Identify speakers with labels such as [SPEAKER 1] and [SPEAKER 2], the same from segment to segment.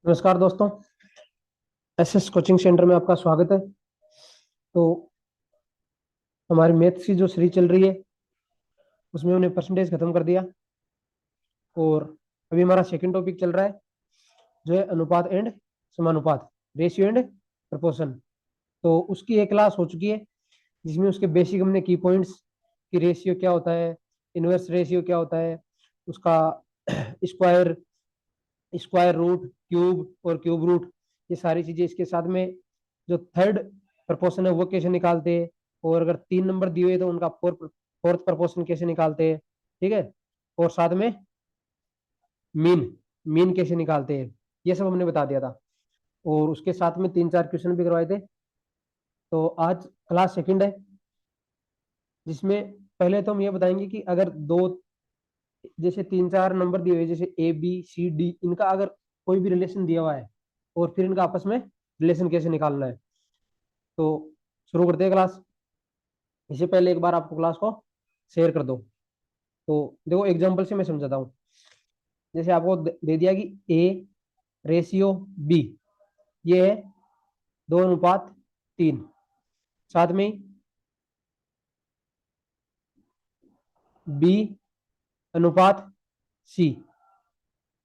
[SPEAKER 1] नमस्कार दोस्तों। SS coaching centre में आपका स्वागत है। तो हमारी मैथ्स की जो सीरीज चल रही है उसमें हमने परसेंटेज खत्म कर दिया और अभी हमारा सेकंड टॉपिक चल रहा है जो है अनुपात एंड समानुपात, रेशियो एंड प्रपोर्शन। तो उसकी एक क्लास हो चुकी है जिसमें उसके बेसिक हमने की पॉइंट्स कि रेशियो क्या होता है, इनवर्स रेशियो क्या होता है, उसका स्क्वायर स्क्वायर रूट, क्यूब और क्यूब रूट, ये सारी चीजें। इसके साथ में जो थर्ड प्रपोर्शन है वो कैसे निकालते हैं, और अगर 3 नंबर दिए हुए तो उनका फोर्थ प्रपोर्शन कैसे निकालते हैं, ठीक है। और साथ में मीन मीन कैसे निकालते हैं, ये सब हमने बता दिया था। और उसके साथ में 3-4 क्वेश्चन भी करवाए थे। तो आज क्लास सेकंड है जिसमें पहले तो हम ये बताएंगे कि अगर दो, जैसे 3-4 नंबर दिए हुए जैसे ए बी सी डी, इनका अगर कोई भी रिलेशन दिया हुआ है और फिर इनका आपस में रिलेशन कैसे निकालना है। तो शुरू करते हैं क्लास। इससे पहले एक बार आपको क्लास को शेयर कर दो। तो देखो एग्जांपल से मैं समझाता हूँ। जैसे आपको दे दिया कि ए रेशियो बी, ये है 2:3। साथ में बी अनुपात सी,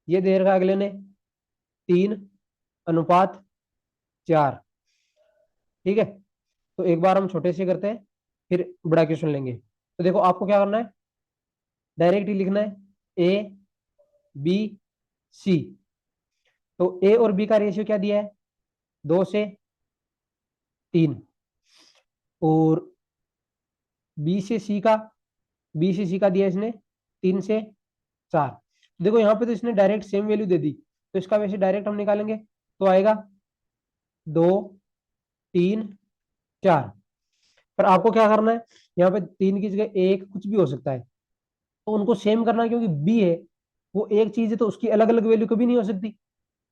[SPEAKER 1] ये दे रखा अगले ने 3:4। ठीक है। तो एक बार हम छोटे से करते हैं फिर बड़ा क्वेश्चन लेंगे। तो देखो आपको क्या करना है, डायरेक्ट ही लिखना है ए बी सी। तो ए और बी का रेशियो क्या दिया है, 2:3। और बी से सी का बी से सी का दिया इसने 3:4। देखो यहाँ पे तो इसने डायरेक्ट सेम वैल्यू दे दी, तो इसका वैसे डायरेक्ट हम निकालेंगे तो आएगा 2-3-4। पर आपको क्या करना है, यहाँ पे 3 की जगह एक कुछ भी हो सकता है, तो उनको सेम करना है, क्योंकि बी है वो एक चीज है तो उसकी अलग अलग वैल्यू कभी नहीं हो सकती।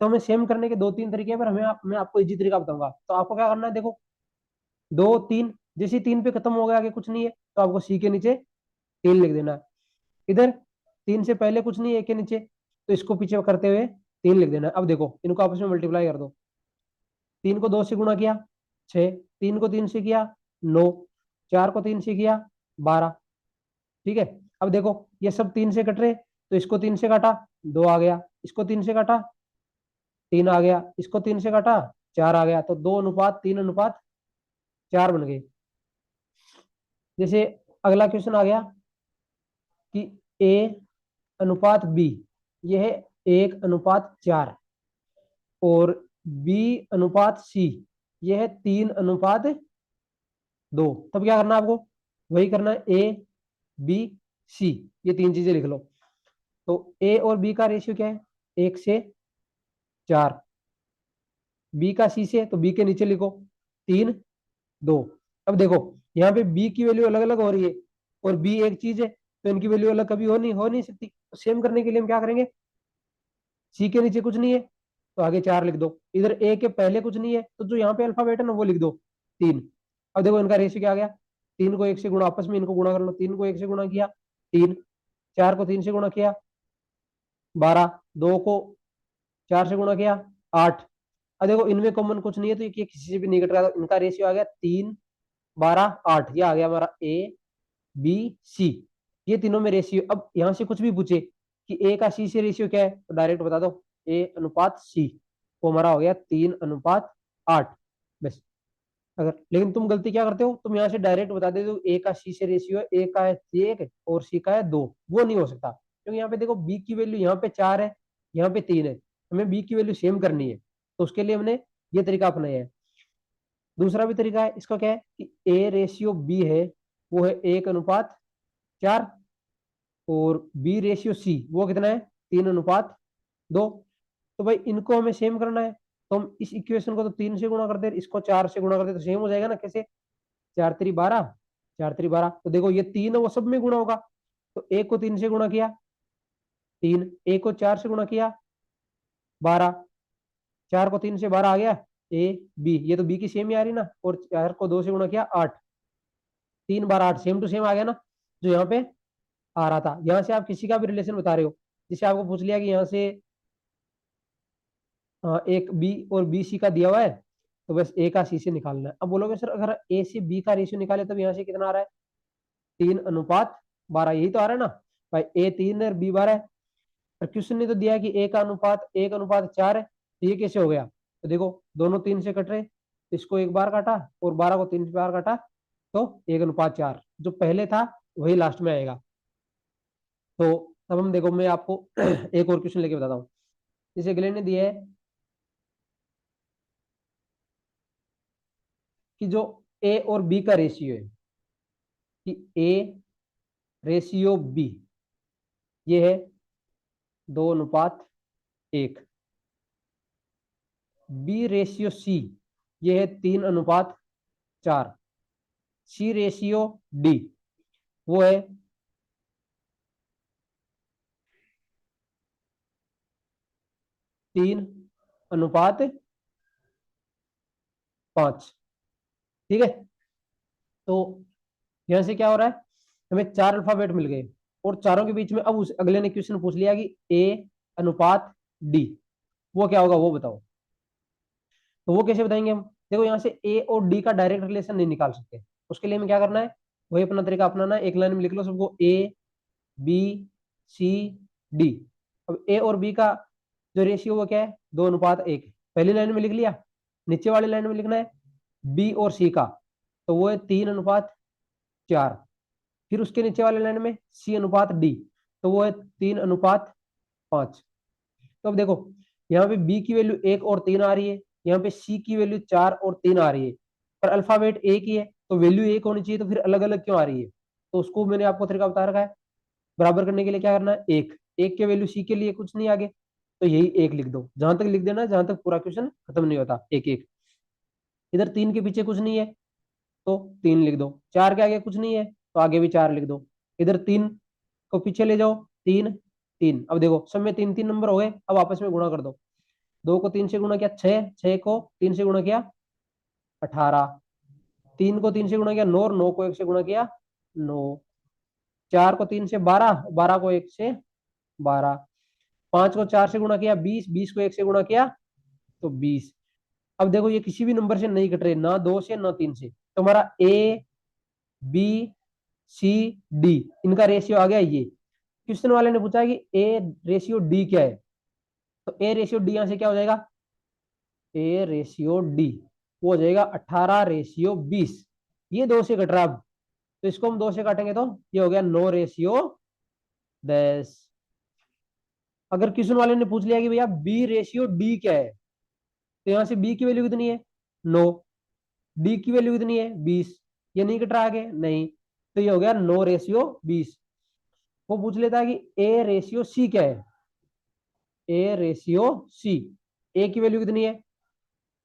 [SPEAKER 1] तो हमें सेम करने के 2-3 तरीके हैं, पर मैं आपको इजी तरीका बताऊंगा। तो आपको क्या करना है, देखो 2-3, जैसे 3 पे खत्म हो गया, आगे कुछ नहीं है, तो आपको सी के नीचे 3 लिख देना है। इधर 3 से पहले कुछ नहीं है, एक के नीचे, तो इसको पीछे करते हुए 3 लिख देना है। अब देखो इनको आपस में मल्टीप्लाई कर दो। 3 को 2 से गुणा किया 6, 3 को 3 से किया 9, 4 को 3 से किया 12। ठीक है। अब देखो ये सब 3 से कट रहे, तो इसको 3 से काटा 2 आ गया, इसको 3 से काटा 3 आ गया, इसको 3 से काटा 4 आ गया। तो 2:3:4 बन गए। जैसे अगला क्वेश्चन आ गया कि ए अनुपात बी, यह है 1:4। और बी अनुपात सी, यह है 3:2। तब क्या करना है आपको, वही करना है ए बी सी, ये 3 चीजें लिख लो। तो ए और बी का रेशियो क्या है, 1:4। बी का सी से, तो बी के नीचे लिखो 3:2। अब देखो यहाँ पे बी की वैल्यू अलग अलग हो रही है और बी एक चीज है, तो इनकी वैल्यू अलग कभी हो नहीं सकती। तो सेम करने के लिए हम क्या करेंगे, सी के नीचे कुछ नहीं है तो आगे 4 लिख दो, इधर ए के पहले कुछ नहीं है तो जो यहाँ पे अल्फाबेट है ना वो लिख दो 3। अब देखो इनका रेशियो क्या आ गया, 3 को 1 से गुणा, आपस में इनको गुणा कर लो। 3 को 1 से गुणा किया 3, 4 को 3 से गुणा किया 12, 2 को 4 से गुणा किया 8। अब देखो इनमें कॉमन कुछ नहीं है तो ये किसी से भी नहीं कट रहा, तो इनका रेशियो आ गया 3-12-8। ये आ गया हमारा ए बी सी, ये तीनों में रेशियो। अब यहाँ से कुछ भी पूछे कि ए का सी से रेशियो क्या है, तो डायरेक्ट बता दो ए अनुपात सी, वो हमारा हो गया 3:8। बस। अगर लेकिन तुम गलती क्या करते हो, तुम यहाँ से डायरेक्ट बता देते हो ए का सी से रेशियो है, ए का है 1 और सी का है 2। वो नहीं हो सकता, क्योंकि यहाँ पे देखो बी की वैल्यू यहाँ पे 4 है, यहाँ पे 3 है, हमें बी की वैल्यू सेम करनी है, तो उसके लिए हमने ये तरीका अपनाया है। दूसरा भी तरीका है, इसका क्या है कि ए रेशियो बी है, वो है 1:4। और बी रेशियो सी वो कितना है, 3:2। तो भाई इनको हमें सेम करना है, तो हम इस इक्वेशन को तो 3 से गुणा कर दे, इसको 4 से गुणा कर दे, तो सेम हो जाएगा ना। कैसे, 4×3=12, 4×3=12। तो देखो ये 3 है वो सब में गुणा होगा, तो एक को 3 से गुणा किया 3, एक को 4 से गुणा किया 12, 4 को 3 से 12 आ गया ए बी, ये तो बी की सेम ही आ रही ना। और 4 को 2 से गुणा किया 8, 3×8 सेम टू सेम आ गया ना, जो यहाँ पे आ रहा था। यहाँ से आप किसी का भी रिलेशन बता रहे हो, जिसे आपको पूछ लिया कि यहाँ से एक बी और बी सी का दिया हुआ है, तो बस ए का सी से निकालना है। अब बोलोगे सर अगर ए से बी का रेशियो निकाले तब यहाँ से कितना आ रहा है, 3:12, यही तो आ रहा है ना भाई, ए 3 है और बी 12 है। और क्वेश्चन ने तो दिया है कि ए का अनुपात 1:4 है, तो ये कैसे हो गया, तो देखो दोनों 3 से कट रहे, इसको एक बार काटा और 12 को 3 बार काटा, तो 1:4 जो पहले था वही लास्ट में आएगा। तो अब हम देखो, मैं आपको एक और क्वेश्चन लेके बताता हूँ। जैसे अगले ने दिया है कि जो ए और बी का रेशियो है, कि ए रेशियो बी ये है 2:1, बी रेशियो सी ये है 3:4, सी रेशियो डी वो है 3:5। ठीक है, तो यहां से क्या हो रहा है, हमें 4 अल्फाबेट मिल गए, और चारों के बीच में अब उस अगले ने क्वेश्चन पूछ लिया कि ए अनुपात डी वो क्या होगा, वो बताओ। तो वो कैसे बताएंगे हम, देखो यहाँ से ए और डी का डायरेक्ट रिलेशन नहीं निकाल सकते, उसके लिए हमें क्या करना है, वही अपना तरीका अपनाना है। एक लाइन में लिख लो सबको, ए बी सी डी। अब ए और बी का जो रेशियो वो क्या है, 2:1, पहली लाइन में लिख लिया। नीचे वाली लाइन में लिखना है बी और सी का, तो वो है 3:4। फिर उसके नीचे वाले लाइन में सी अनुपात डी, तो वो है 3:5। तो अब देखो यहाँ पे बी की वैल्यू 1 और 3 आ रही है, यहाँ पे सी की वैल्यू 4 और 3 आ रही है, पर अल्फाबेट एक ही है, तो वैल्यू एक होनी चाहिए, तो फिर अलग अलग क्यों आ रही है, तो उसको मैंने आपको तरीका बता रखा है। बराबर करने के लिए क्या करना है, एक एक के वैल्यू सी के लिए कुछ नहीं आगे, तो यही एक लिख दो, जहां तक लिख देना जहां तक पूरा क्वेश्चन खत्म नहीं होता, एक एक। इधर 3 के पीछे कुछ नहीं है, तो 3 लिख दो, 4 के आगे कुछ नहीं है, तो आगे भी 4 लिख दो। इधर 3 को पीछे ले जाओ, 3 3। अब देखो सब में 3 3 नंबर हो गए, अब आपस में गुणा कर दो। 2 को 3 से गुणा किया 6, 6 को 3 से गुणा किया 18, 3 को 3 से गुणा किया 9, और 9 को 1 से गुणा किया 9, 4 को 3 से 12, 12 को 1 से 12, 5 को 4 से गुणा किया 20, 20 को 1 से गुणा किया तो 20। अब देखो ये किसी भी नंबर से नहीं कट रहे, ना 2 से ना 3 से, तो हमारा ए बी सी डी इनका रेशियो आ गया ये। क्वेश्चन वाले ने पूछा कि ए रेशियो डी क्या है, तो ए रेशियो डी यहां से क्या हो जाएगा, ए रेशियो डी वो हो जाएगा 18:20। ये 2 से कट रहा है अब, तो इसको हम 2 से काटेंगे तो ये हो गया 9:10। अगर क्वेश्चन वाले ने पूछ लिया कि भैया बी रेशियो डी क्या है, तो यहां से बी की वैल्यू कितनी है 9, डी की वैल्यू कितनी है 20, ये नहीं कट रहा आगे नहीं, तो ये हो गया 9:20। वो पूछ लेता है कि ए रेशियो सी क्या है, ए रेशियो सी, ए की वैल्यू कितनी है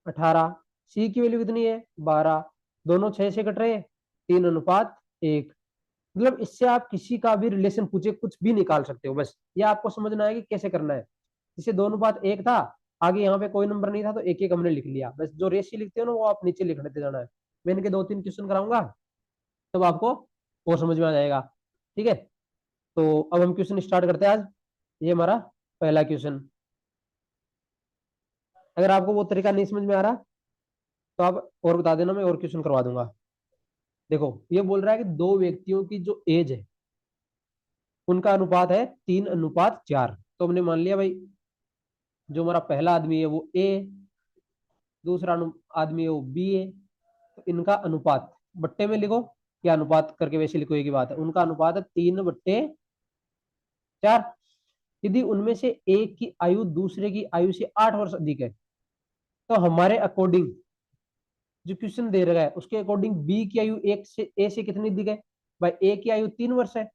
[SPEAKER 1] 18, सी की वैल्यू कितनी है 12, दोनों 6 से कट रहे, 3:1। मतलब इससे आप किसी का भी रिलेशन पूछे कुछ भी निकाल सकते हो, बस ये आपको समझना है कि कैसे करना है। जैसे 2:1 था, आगे यहाँ पे कोई नंबर नहीं था, तो एक एक हमने लिख लिया, बस जो रेशियो लिखते हो ना वो आप नीचे लिख लेते जाना है। मैं इनके 2 3 क्वेश्चन कराऊंगा, तब आपको और समझ में आ जाएगा। ठीक है, तो अब हम क्वेश्चन स्टार्ट करते हैं आज। ये हमारा पहला क्वेश्चन। अगर आपको वो तरीका नहीं समझ में आ रहा तो आप और बता देना, मैं और क्वेश्चन करवा दूंगा। देखो ये बोल रहा है कि दो व्यक्तियों की जो एज है उनका अनुपात है 3:4। तो हमने मान लिया भाई जो हमारा पहला आदमी है वो ए, दूसरा आदमी है वो बी है, तो इनका अनुपात बट्टे में लिखो या अनुपात करके वैसे लिखो, एक ही बात है, उनका अनुपात है 3/4। यदि उनमें से एक की आयु दूसरे की आयु से 8 वर्ष अधिक है, तो हमारे अकॉर्डिंग जो क्वेश्चन दे रहा है उसके अकॉर्डिंग बी की आयु एक से ए से कितनी अधिक है, भाई ए की आयु 3 वर्ष है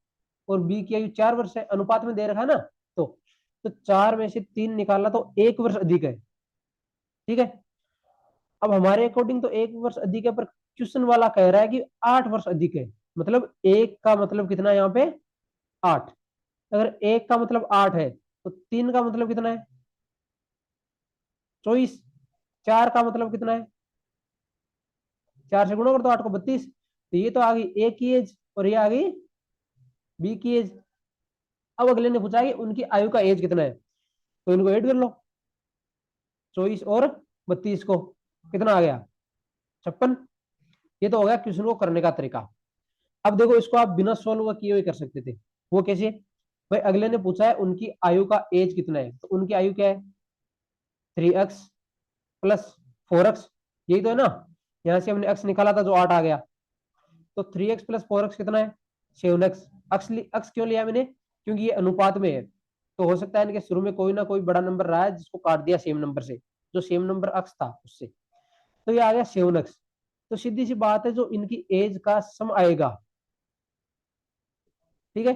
[SPEAKER 1] और बी की आयु 4 वर्ष है, अनुपात में दे रखा है ना। तो 4 में से 3 निकालना तो 1 वर्ष अधिक है। ठीक है, अब हमारे अकॉर्डिंग तो 1 वर्ष अधिक है, पर क्वेश्चन वाला कह रहा है कि 8 वर्ष अधिक है, मतलब एक का मतलब कितना है यहाँ पे 8। अगर एक का मतलब 8 है तो 3 का मतलब कितना है 24, 4 का मतलब कितना है 4 से गुणा कर दो 8 को 32, तो ये तो आ गई ए की एज और ये आ गई बी की एज। अब अगले ने पूछा कि उनकी आयु का एज कितना है, तो इनको ऐड कर लो। 24 और 32 को कितना आ गया 56। ये तो हो गया क्वेश्चन को करने का तरीका। अब देखो इसको आप बिना सॉल्व किए हुए कर सकते थे। वो कैसे? भाई अगले ने पूछा है उनकी आयु का एज कितना है, तो उनकी आयु क्या है 3x प्लस 4x, यही तो है ना। यहां से हमने x निकाला था जो 8 आ गया, तो 3x प्लस 4x कितना है 7x। अक्स क्यों लिया मैंने, क्योंकि ये अनुपात में है, तो हो सकता है इनके शुरू में कोई ना कोई बड़ा नंबर रहा है जिसको काट दिया सेम नंबर से, जो सेम नंबर अक्स था उससे, तो ये आ गया 7x। तो सीधी सी बात है जो इनकी एज का सम आएगा, ठीक है,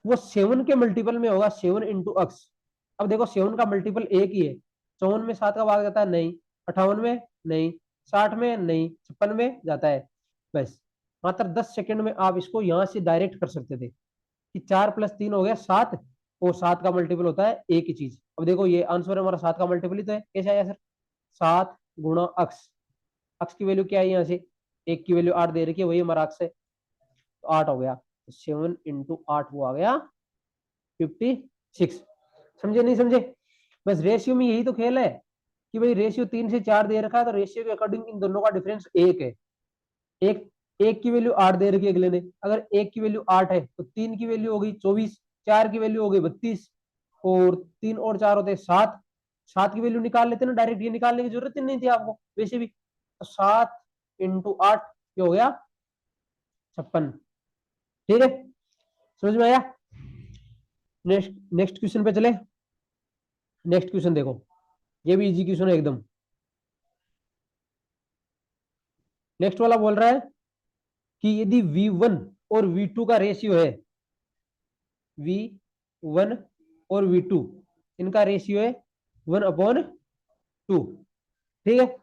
[SPEAKER 1] वो 7 के मल्टीपल में होगा, 7 इंटू अक्स। अब देखो 7 का मल्टीपल एक ही है, 54 में 7 का भाग जाता है नहीं, 58 में नहीं, 60 में नहीं, 56 में जाता है। बस मात्र 10 सेकंड में आप इसको यहां से डायरेक्ट कर सकते थे कि 4 प्लस 3 हो गया 7, और 7 का मल्टीपल होता है एक ही चीज। अब देखो ये आंसर हमारा 7 का मल्टीपल ही तो है, कैसे आया सर 7 गुणा अक्स। अक्स की वैल्यू क्या है यहाँ से, एक की वैल्यू 8 दे रखी है, वही हमारा अक्स है, तो 8 हो गया, 7 इंटू 8 वो आ गया 56। समझे नहीं समझे? बस रेशियो में यही तो खेल है कि भाई रेशियो 3 से 4 दे रखा है, तो रेशियो के अकॉर्डिंग इन दोनों का डिफरेंस 1 है। एक एक की वैल्यू 8 दे रखी है अगले ने, अगर एक की वैल्यू 8 है तो 3 की वैल्यू हो गई 24, 4 की वैल्यू हो गई 32, और 3 और 4 होते हैं 7। 7 की वैल्यू निकाल लेते ना डायरेक्ट, ये निकालने की जरूरत ही नहीं थी आपको वैसे भी। तो 7 इंटू 8 ये हो गया 56। ठीक है, समझ में आया? नेक्स्ट नेक्स्ट क्वेश्चन पे चले। नेक्स्ट क्वेश्चन देखो, ये भी इजी क्वेश्चन है एकदम। नेक्स्ट वाला बोल रहा है कि यदि V1 और V2 का रेशियो है, V1 और V2 इनका रेशियो है 1/2, ठीक है,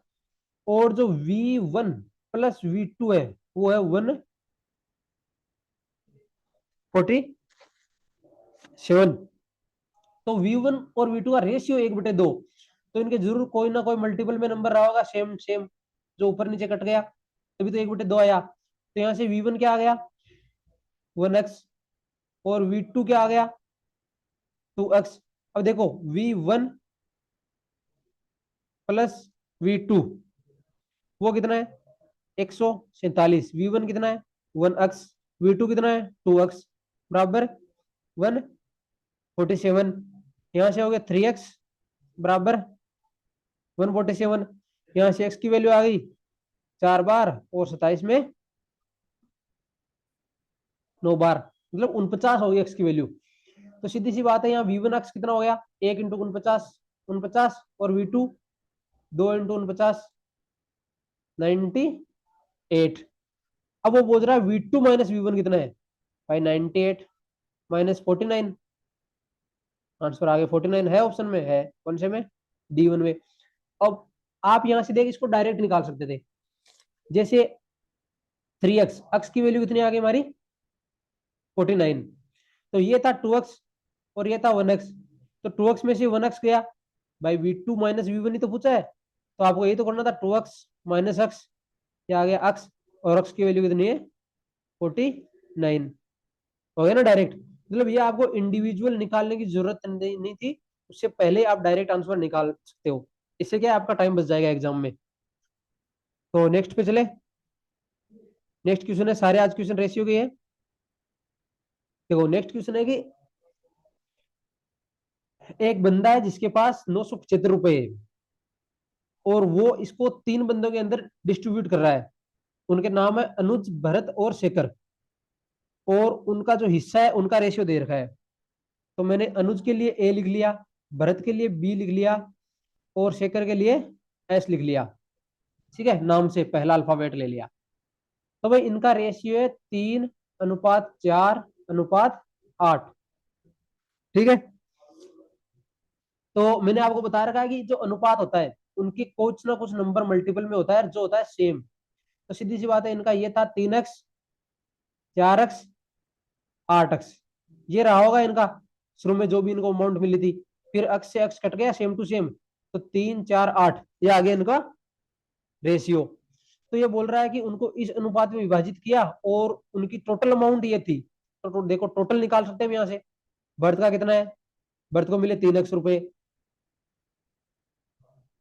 [SPEAKER 1] और जो V1 प्लस V2 है वो है 1/47। तो V1 और V2 का रेशियो 1/2, तो इनके जरूर कोई ना कोई मल्टीपल में नंबर रहा होगा सेम सेम, जो ऊपर नीचे कट गया तभी तो 1/2 आया। तो यहाँ से V1 क्या आ गया 1x, और V2 क्या आ गया 2x। अब देखो V1 प्लस V2 वो कितना है 147, V1 कितना है 1x, V2 कितना है 2x, बराबर 147। यहाँ से हो गया 3x बराबर 147। यहाँ से x की वैल्यू आ गई 4 बार, और 27 में 9 बार, मतलब 49 हो गई x की वैल्यू। तो सीधी सी बात है यहाँ V1x कितना हो गया 1 इंटू 49, और V2 2 इंटू 49, 98। अब वो बोल रहा है V2 माइनस V1 कितना है भाई 98 माइनस 49, आंसर आ गया 49 है ऑप्शन में, है कौन से में D1 में। अब आप यहां से देख इसको डायरेक्ट निकाल सकते थे, जैसे 3x, x की वैल्यू कितनी आ गई हमारी 49, तो ये था 2x और ये था 1x, तो 2x में से 1x गया भाई, V2 माइनस V1 ही तो पूछा है, तो आपको यही तो करना था 2x माइनस x, क्या आ गया x, और x की वैल्यू कितनी है 49, हो गया ना डायरेक्ट। मतलब ये आपको इंडिविजुअल निकालने की जरूरत नहीं थी, उससे पहले आप डायरेक्ट आंसर निकाल सकते हो, इससे क्या आपका टाइम बच जाएगा एग्जाम में। तो नेक्स्ट पे चले। नेक्स्ट क्वेश्चन है, सारे आज क्वेश्चन रेशियो के हैं। देखो नेक्स्ट क्वेश्चन है कि एक बंदा है जिसके पास 975 रुपए है, और वो इसको 3 बंदों के अंदर डिस्ट्रीब्यूट कर रहा है। उनके नाम है अनुज, भरत और शेखर, और उनका जो हिस्सा है उनका रेशियो दे रखा है। तो मैंने अनुज के लिए ए लिख लिया, भरत के लिए बी लिख लिया, और शेखर के लिए एस लिख लिया, ठीक है, नाम से पहला अल्फाबेट ले लिया। तो भाई इनका रेशियो है 3:4:8, ठीक है। तो मैंने आपको बता रखा है कि जो अनुपात होता है उनकी कुछ ना कुछ नंबर मल्टीपल में होता है जो होता है सेम। तो सीधी सी बात है, इनका ये था 3x, 4x, 8x, ये रहा होगा इनका शुरू में जो भी इनको अमाउंट मिली थी, फिर x से x कट गया सेम टू सेम, तो 3:4:8 ये आ गया इनका रेशियो। तो ये बोल रहा है कि उनको इस अनुपात में विभाजित किया और उनकी टोटल अमाउंट ये थी। तो देखो टोटल निकाल सकते हैं यहाँ से, भरत का कितना है, भरत को मिले 3x रुपए,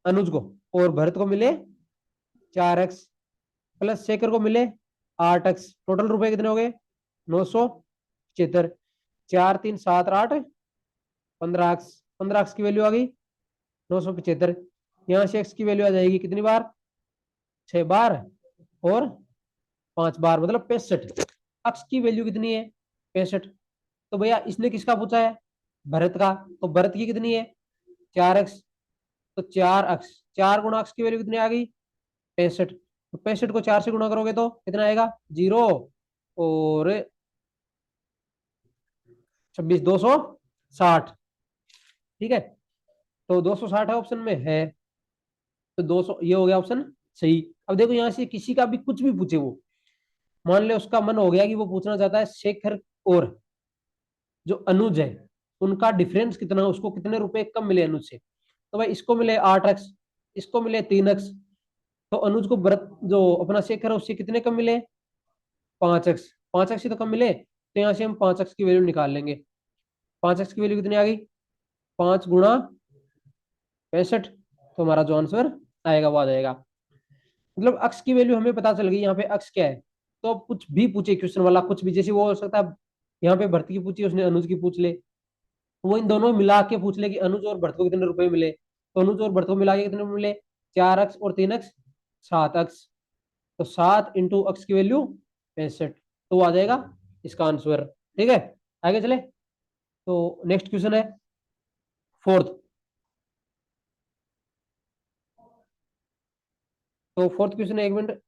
[SPEAKER 1] अनुज को, और भरत को मिले 4x, प्लस शेखर को मिले 8x। टोटल रुपए कितने हो गए? 975। 4 3 7 8 15x। 15x की वैल्यू आ गई 975। यहां से x की वैल्यू आ जाएगी कितनी बार? 6 बार और 5 बार, मतलब 65। x की वैल्यू कितनी है? 65। तो भैया इसने किसका पूछा है? भरत का। तो भरत की कितनी है? 4x। तो 4x, 4 गुणा x की वैल्यू कितनी आ गई? 65। तो 65 को 4 से गुणा करोगे तो कितना आएगा? 0 और 26, 260। ठीक है, तो 260 ऑप्शन में है, तो 200 ये हो गया ऑप्शन सही। अब देखो यहाँ से किसी का भी कुछ भी पूछे वो, मान ले उसका मन हो गया कि वो पूछना चाहता है शेखर और जो अनुज है उनका डिफरेंस कितना, उसको कितने रुपए कम मिले अनुज से। तो भाई इसको मिले 8x, इसको मिले 3x, तो अनुज को भरत जो अपना शेखर है उससे कितने कम मिले? 5x। 5x ही तो कम मिले, तो यहाँ से हम 5x की वैल्यू निकाल लेंगे। 5x की वैल्यू कितनी आ गई? 5 गुणा 65। तो हमारा जो आंसर आएगा वो आ जाएगा। मतलब अक्स की वैल्यू हमें पता चल गई, यहाँ पे अक्स क्या है। तो अब कुछ भी पूछे क्वेश्चन वाला, कुछ भी, जैसे वो हो सकता है यहाँ पे भरत की पूछी, उसने अनुज की पूछ ले, वो इन दोनों मिला के पूछ ले कि अनुज और भरत को कितने रुपए मिले। तो अनुज और भरत को मिला के कितने मिले? 4x और 3x, 7x। तो 7 × x की वैल्यू 65, तो वो आ जाएगा इसका आंसर। ठीक है, आगे चले। तो नेक्स्ट क्वेश्चन है फोर्थ। तो फोर्थ क्वेश्चन है, 1 मिनट।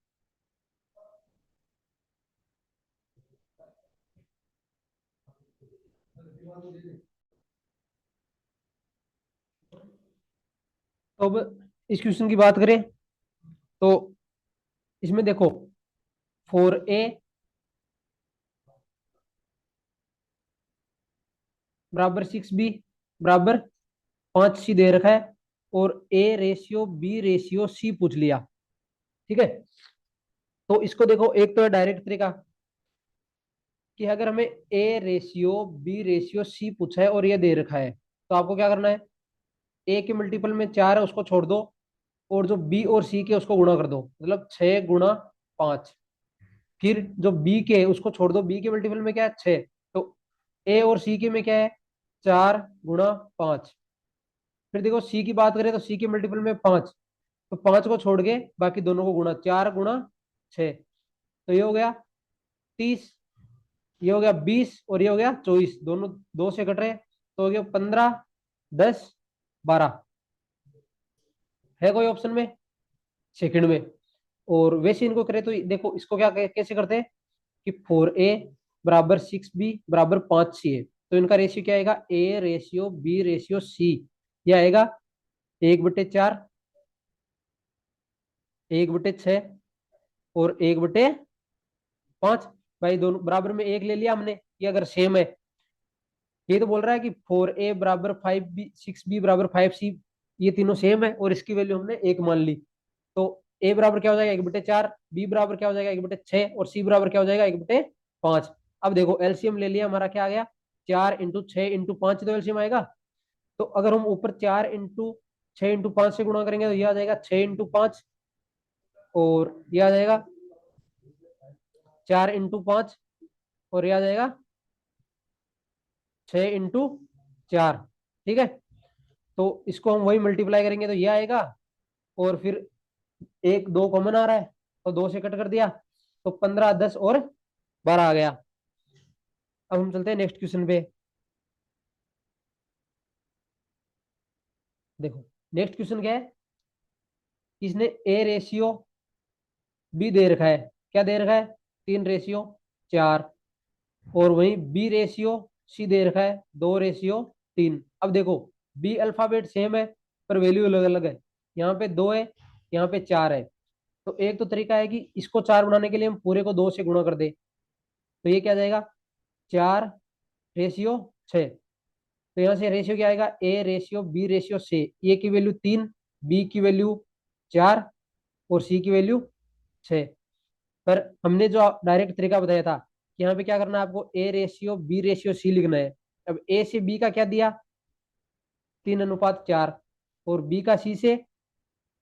[SPEAKER 1] तो अब इस क्वेश्चन की बात करें तो इसमें देखो 4a बराबर 6b बराबर 5c दे रखा है, और a/b/c पूछ लिया। ठीक है, तो इसको देखो, एक तो है डायरेक्ट तरीका कि अगर हमें a/b/c पूछा है और ये दे रखा है, तो आपको क्या करना है? a के मल्टीपल में 4 है उसको छोड़ दो, और जो b और c के उसको गुणा कर दो, मतलब 6 × 5। फिर जो b के है उसको छोड़ दो, b के मल्टीपल में क्या है? 6। तो a और c के में क्या है? 4 × 5। फिर देखो सी की बात करें तो सी के मल्टीपल में 5, तो 5 को छोड़ के बाकी दोनों को गुणा, 4 × 6। तो ये हो गया 30, ये हो गया 20, और ये हो गया 24। दोनों 2 से कट रहे, तो हो गया 15, 10, 12। है कोई ऑप्शन में? सेकंड में। और वैसे इनको करें तो देखो इसको क्या कैसे करते हैं कि 4a बराबर 6b बराबर 5c है, तो इनका रेशियो क्या आएगा? a/b/c, ये आएगा 1/4, 1/6 और 1/5। भाई दोनों बराबर में एक ले लिया हमने, ये अगर सेम है। ये तो बोल रहा है कि 4a बराबर 5b, 6b बराबर 5c, ये तीनों सेम है, और इसकी वैल्यू हमने एक मान ली। तो a बराबर क्या हो जाएगा? 1/4, b बराबर क्या हो जाएगा? 1/6, और c बराबर क्या हो जाएगा? 1/5। अब देखो एलसीएम ले लिया, हमारा क्या आ गया? 4 × 6 × 5, तो एलसीएम आएगा। तो अगर हम ऊपर 4 × 6 × 5 से गुणा करेंगे तो ये आ जाएगा 6 × 5, और ये आ जाएगा 4 × 5, और ये आ जाएगा 6 × 4। ठीक है, तो इसको हम वही मल्टीप्लाई करेंगे तो ये आएगा, और फिर एक 2 कॉमन आ रहा है, तो 2 से कट कर दिया, तो 15, 10 और 12 आ गया। अब हम चलते हैं नेक्स्ट क्वेश्चन पे। देखो नेक्स्ट क्वेश्चन क्या है, इसने a/b दे रखा है, क्या दे रखा है? 3/4। और वहीं b/c दे रखा है 2/3। अब देखो b अल्फाबेट सेम है पर वैल्यू अलग अलग है, यहाँ पे 2 है, यहाँ पे 4 है। तो एक तो तरीका है कि इसको 4 बनाने के लिए हम पूरे को 2 से गुणा कर दे, तो ये क्या आ जाएगा? 4/6। तो यहाँ से रेशियो क्या आएगा? a/b/c। ए की वैल्यू 3, बी की वैल्यू 4, और सी की वैल्यू 6। पर हमने जो डायरेक्ट तरीका बताया था कि यहाँ पे क्या करना है, आपको a/b/c लिखना है। अब a से b का क्या दिया? 3:4, और b का c से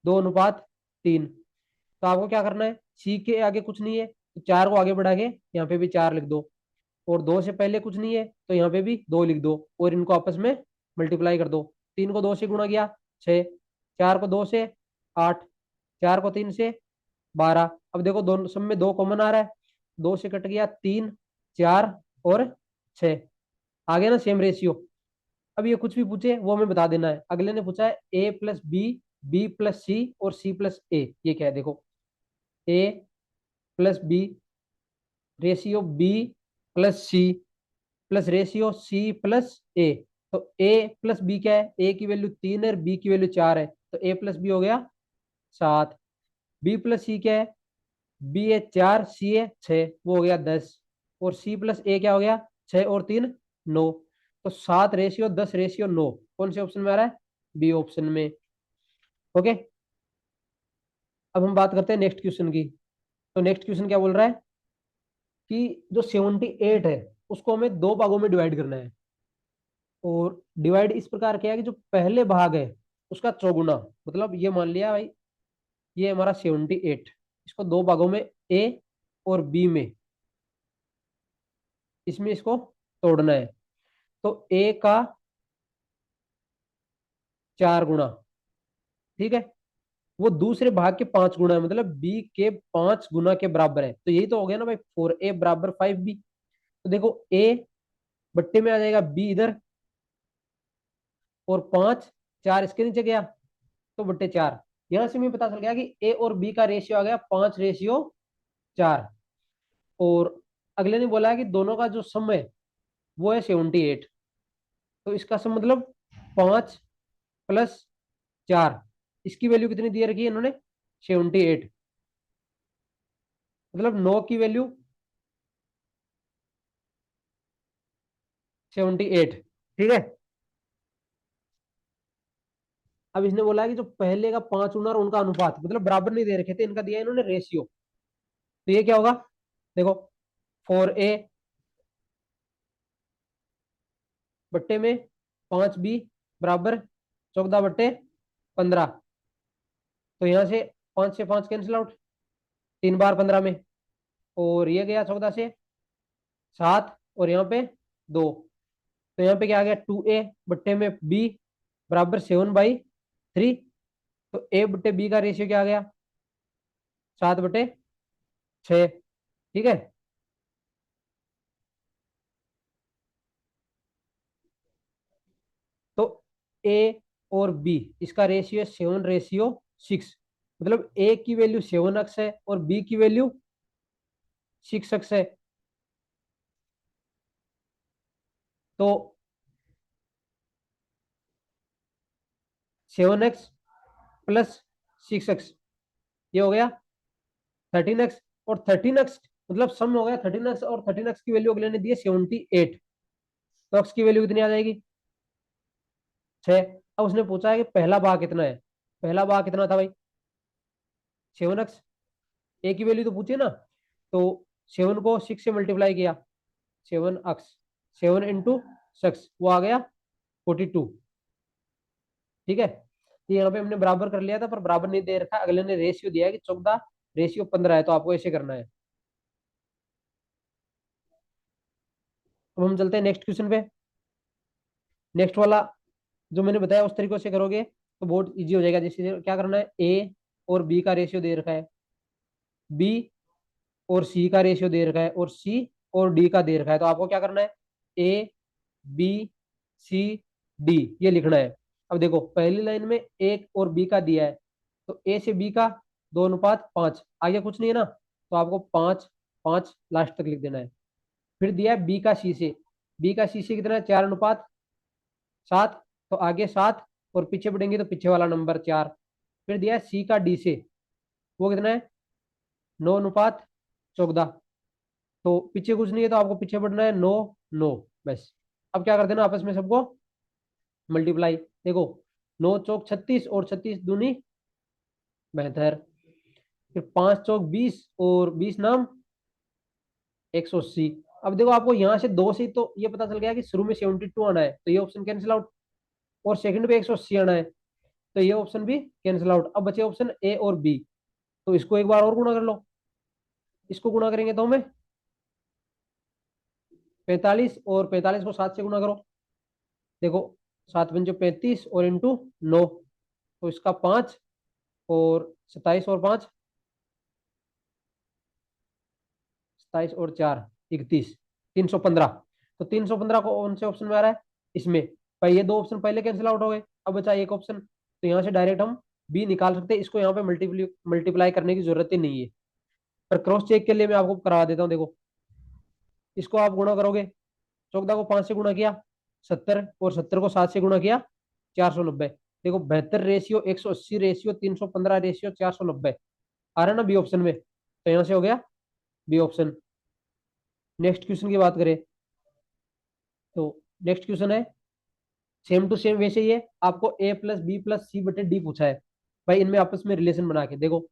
[SPEAKER 1] 2:3। तो आपको क्या करना है, सी के आगे कुछ नहीं है तो 4 को आगे बढ़ा के यहाँ पे भी 4 लिख दो, और 2 से पहले कुछ नहीं है तो यहाँ पे भी 2 लिख दो, और इनको आपस में मल्टीप्लाई कर दो। 3 को 2 से गुणा किया 6, 4 को 2 से 8, 4 को 3 से 12। अब देखो दोनों सब में 2 कॉमन आ रहा है, 2 से कट गया 3, 4 और 6, आ गया ना सेम रेशियो। अब ये कुछ भी पूछे वो हमें बता देना है। अगले ने पूछा है A plus B, B plus C और सी प्लस ए, ये क्या है देखो, A plus B ratio B plus C plus ratio C plus A. तो ए प्लस बी क्या है, ए की वैल्यू 3 है और बी की वैल्यू 4 है, तो ए प्लस बी हो गया 7। बी प्लस सी क्या है, बी है 4, सी है 6, वो हो गया 10, और सी प्लस ए क्या हो गया 6 और 3 9। तो 7:10:9 कौन से ऑप्शन में आ रहा है, बी ऑप्शन में। ओके, अब हम बात करते हैं नेक्स्ट क्वेश्चन की। तो नेक्स्ट क्वेश्चन क्या बोल रहा है कि जो 78 है उसको हमें दो भागों में डिवाइड करना है, और डिवाइड इस प्रकार किया है कि जो पहले भाग है उसका चौगुना, मतलब ये मान लिया भाई ये हमारा 78, इसको दो भागों में ए और बी में, इसमें इसको तोड़ना है। तो ए का 4 गुना, ठीक है, वो दूसरे भाग के 5 गुना है, मतलब बी के 5 गुना के बराबर है। तो यही तो हो गया ना भाई, 4a बराबर 5b। तो देखो ए बट्टे में आ जाएगा बी इधर, और 5, 4 इसके नीचे गया तो बट्टे 4। यहां से हमें पता चल गया कि ए और बी का रेशियो आ गया 5:4। और अगले ने बोला है कि दोनों का जो सम है वो है 78। तो इसका सम मतलब 5 + 4, इसकी वैल्यू कितनी दे रखी है इन्होंने, 78, मतलब 9 की वैल्यू 78, ठीक है। अब इसने बोला है कि जो पहले का 5 गुना और उनका अनुपात, मतलब बराबर नहीं दे रखे थे, इनका दिया है इन्होंने रेशियो। तो ये क्या होगा, देखो 4a बट्टे में 5b बराबर 14/15। तो यहाँ से 5 से 5 कैंसिल आउट, 3 बार 15 में, और ये गया 14 से 7, और यहाँ पे 2। तो यहाँ पे क्या आ गया, 2a बट्टे में b बराबर 7/3। तो a बट्टे b का रेशियो क्या आ गया, 7/6, ठीक है। तो a और b इसका रेशियो है 7:6, मतलब a की वैल्यू 7x है और b की वैल्यू 6x है। तो 7x प्लस 6x, ये हो गया 13x, और 13x मतलब सम हो गया 13x, और 13x की वैल्यू अगले ने दी है 78। तो x की वैल्यू कितनी आ जाएगी, 6। अब उसने पूछा है कि पहला भाग कितना है, पहला भाग कितना था भाई, 7x, ए की वैल्यू तो पूछी ना। तो 7 को 6 से मल्टीप्लाई किया, 7x, 7 × 6 वो आ गया 42, ठीक है। ये यहाँ पे हमने बराबर कर लिया था, पर बराबर नहीं दे रखा, अगले ने रेशियो दिया है कि 14:15 है, तो आपको ऐसे करना है। अब हम चलते हैं नेक्स्ट क्वेश्चन पे। नेक्स्ट वाला जो मैंने बताया उस तरीके से करोगे तो बहुत इजी हो जाएगा। जैसे क्या करना है, ए और बी का रेशियो दे रखा है, बी और सी का रेशियो दे रखा है, और सी और डी का दे रखा है। तो आपको क्या करना है, ए बी सी डी ये लिखना है। अब देखो पहली लाइन में एक और बी का दिया है, तो ए से बी का 2:5, आगे कुछ नहीं है ना, तो आपको 5 5 लास्ट तक लिख देना है। फिर दिया है बी का सी से, बी का सी से कितना है, 4:7, तो आगे 7 और पीछे बढ़ेंगे तो पीछे वाला नंबर 4। फिर दिया है सी का डी से, वो कितना है, 9:14। तो पीछे कुछ नहीं है तो आपको पीछे बढ़ना है 9 9, बस। अब क्या कर देना, आपस में सबको मल्टीप्लाई। देखो 9 × 4 = 36, और 36 दूनी 72, फिर 5 × 4 = 20, और 20 नाम 180। अब देखो आपको यहाँ से 2 से तो ये पता चल गया कि शुरू में 72 आना है, तो ये ऑप्शन कैंसिल आउट, और सेकंड पे 180 आना है। तो ये ऑप्शन भी कैंसिल आउट। अब बचे ऑप्शन ए और बी, तो इसको एक बार और गुणा कर लो। इसको गुणा करेंगे तो हमें 45, और 45 को 7 से गुणा करो। देखो 7 × 5 = 35 और इंटू 9, तो इसका 5 और 27 और 5, 27 और 4 31, 315। तो 315 को कौन से ऑप्शन में आ रहा है? इसमें। भाई ये दो ऑप्शन पहले कैंसिल आउट हो गए, अब बचा एक ऑप्शन, तो यहाँ से डायरेक्ट हम बी निकाल सकते हैं। इसको यहाँ पे मल्टीप्लाई करने की जरूरत ही नहीं है, पर क्रॉस चेक के लिए मैं आपको करवा देता हूँ। देखो इसको आप गुणा करोगे, 14 को 5 से गुणा किया 70, और 70 को 7 से गुणा किया 490। देखो 72 रेशियो 180 रेशियो 315 रेशियो 490 आ रहा है ना बी ऑप्शन में, तो यहाँ से हो गया बी ऑप्शन। नेक्स्ट क्वेश्चन की बात करें तो नेक्स्ट क्वेश्चन है सेम टू सेम, वैसे ही है। आपको a + b + c / d पूछा है। भाई इनमें आपस में रिलेशन बना के देखो,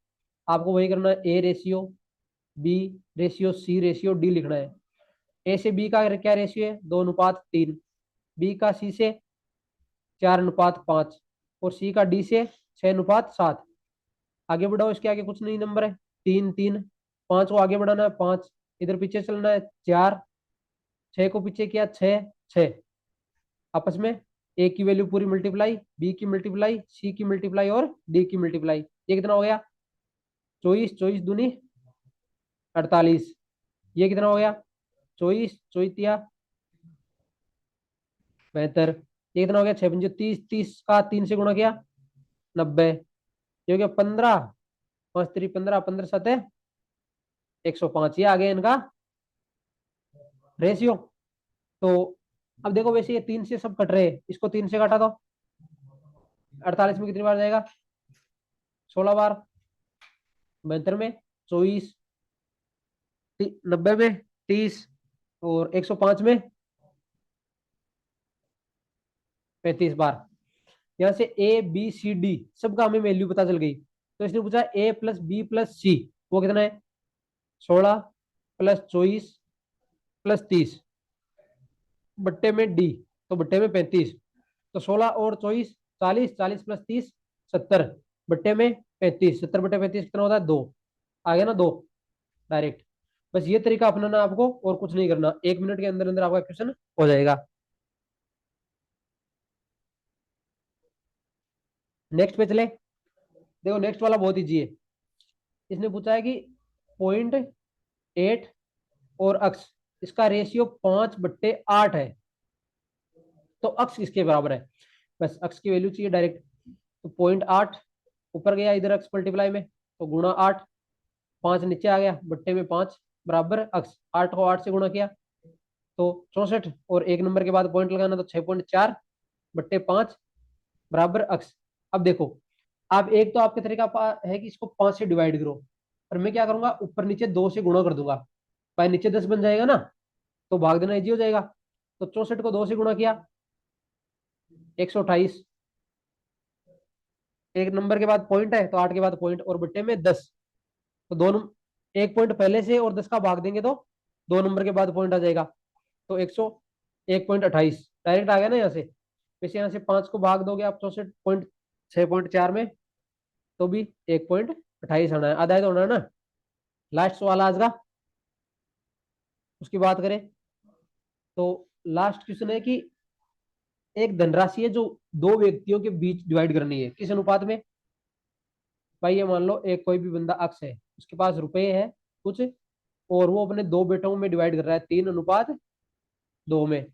[SPEAKER 1] आपको वही करना है, a ratio, b ratio, c ratio, d लिखना है। ए से बी का क्या रेशियो है? 2:3। बी का सी से 4:5, और सी का डी से 6:7। आगे बढ़ाओ, इसके आगे कुछ नहीं नंबर है, 3 3। 5 को आगे बढ़ाना है 5, इधर पीछे चलना है 4, 6 को पीछे किया 6 6। आपस में ए की वैल्यू पूरी मल्टीप्लाई, बी की मल्टीप्लाई, सी की मल्टीप्लाई और डी की मल्टीप्लाई। ये कितना हो गया? 24, 24 दूनी 48। ये कितना हो गया? 24, 24 72। ये कितना हो गया? 6 × 5 = 30, 30 का 3 से गुणा किया 90। ये हो गया 15, 5 3 15, 15 7 105। ये आ गया इनका रेशियो। तो अब देखो, वैसे ये 3 से सब कट रहे हैं, इसको 3 से काटा दो। 48 में कितनी बार जाएगा? 16 बार। 72 में 24, 90 में 30, और 105 में 35 बार। यहाँ से ए बी सी डी सबका हमें वैल्यू पता चल गई। तो इसने पूछा a + b + c, वो कितना है? 16 + 24 + 30 बट्टे में डी, तो बट्टे में 35। तो 16 और 24 40, 40 + 30 70 बट्टे में 35, 70 बट्टे 35 कितना होता है? 2। आ गया ना 2 डायरेक्ट। बस ये तरीका अपनाना आपको, और कुछ नहीं करना। 1 मिनट के अंदर अंदर आपका क्वेश्चन हो जाएगा। नेक्स्ट पे चले। देखो नेक्स्ट वाला बहुत इजी है। इसने पूछा है कि 0.8 और अक्स, इसका रेशियो 5/8 है, तो अक्स किसके बराबर है? बस अक्स की वैल्यू चाहिए डायरेक्ट। तो 0.8 ऊपर गया, इधर अक्स मल्टीप्लाई में, तो गुणा 8, 5 नीचे आ गया बट्टे में 5 बराबर अक्स। 8 को 8 से गुणा किया तो 64, और 1 नंबर के बाद पॉइंट लगाना, तो 6.4 बट्टे 5 बराबर अक्स। अब देखो, आप एक तो आपके तरीका है कि इसको 5 से डिवाइड करो, पर मैं क्या करूंगा, ऊपर नीचे 2 से गुणा कर दूंगा। भाई नीचे 10 बन जाएगा ना, तो भाग देना इजी हो जाएगा। तो 64 को 2 से गुणा किया 128। 1 नंबर के बाद पॉइंट है, तो 8 के बाद पॉइंट, और बट्टे में 10। तो दोनों, एक पॉइंट पहले से और 10 का भाग देंगे तो 2 नंबर के बाद पॉइंट आ जाएगा, तो 101.28 डायरेक्ट आ गया ना यहाँ से। वैसे यहाँ से 5 को भाग दोगे आप 64.6.4 में, तो भी 1.28 आना है, आधा ही तो होना है ना। लास्ट सवाल आज का, उसकी बात करें तो लास्ट क्वेश्चन है कि एक धनराशि है जो दो व्यक्तियों के बीच डिवाइड करनी है, किस अनुपात में? भाई ये मान लो एक कोई भी बंदा अक्स है, उसके पास रुपए है कुछ, और वो अपने दो बेटों में डिवाइड कर रहा है 3:2 में।